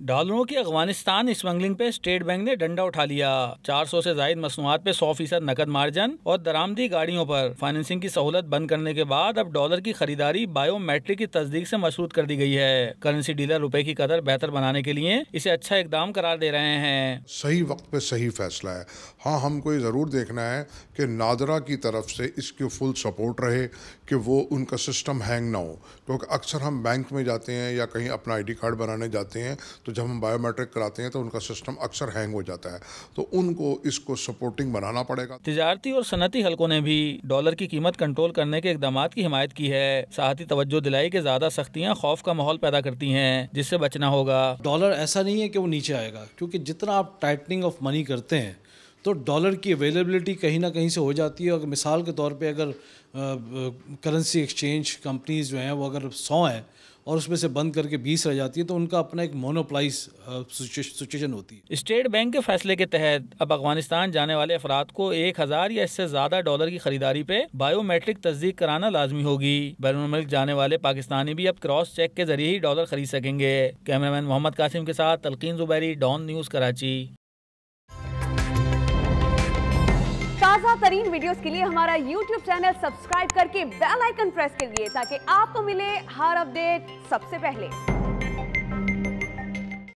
डॉलरों की अफगानिस्तान स्मगलिंग पे state bank ने डंडा उठा लिया। 400 से जायद मसनूआत पे 100% नकद मार्जिन और दरामदी गाड़ियों पर फाइनेंसिंग की सहूलत बंद करने के बाद अब डॉलर की खरीदारी बायोमेट्रिक की तस्दीक से मशरूत कर दी गई है। करेंसी डीलर रुपए की कदर बेहतर बनाने के लिए इसे अच्छा इकदाम करार दे रहे हैं। सही वक्त पे सही फैसला है। हाँ, हमको ये ज़रूर देखना है कि नादरा की तरफ से इसके फुल सपोर्ट रहे कि वो उनका सिस्टम हैंग ना हो, क्योंकि अक्सर हम बैंक में जाते हैं या कहीं अपना ID कार्ड बनाने जाते हैं तो जब हम बायोमेट्रिक कराते हैं तो उनका सिस्टम अक्सर हैंग हो जाता है, तो उनको इसको सपोर्टिंग बनाना पड़ेगा। तिजारती और सनती हलकों ने भी डॉलर की कीमत कंट्रोल करने के इकदाम की हिमायत की है। साथ ही तवज्जो दिलाई कि ज्यादा सख्तियां खौफ का माहौल पैदा करती हैं, जिससे बचना होगा। डॉलर ऐसा नहीं है कि वो नीचे आएगा, क्योंकि जितना आप टाइटनिंग ऑफ मनी करते हैं तो डॉलर की अवेलेबिलिटी कहीं ना कहीं से हो जाती है। अगर मिसाल के तौर पे अगर करेंसी एक्सचेंज कंपनीज जो हैं वो अगर 100 हैं और उसमें से बंद करके 20 रह जाती है तो उनका अपना एक मोनोप्लाइज सिचुएशन होती है। स्टेट बैंक के फैसले के तहत अब अफगानिस्तान जाने वाले अफराद को 1000 या इससे ज्यादा डॉलर की खरीदारी पे बायोमेट्रिक तस्दीक कराना लाजमी होगी। बैरून मुल्क जाने वाले पाकिस्तानी भी अब क्रॉस चेक के जरिए ही डॉलर खरीद सकेंगे। कैमरामैन मोहम्मद कासिम के साथ तलकीन जुबैरी, डॉन न्यूज, कराची। ताज़ा तरीन वीडियोस के लिए हमारा YouTube चैनल सब्सक्राइब करके बेल आइकन प्रेस करिए ताकि आपको मिले हर अपडेट सबसे पहले।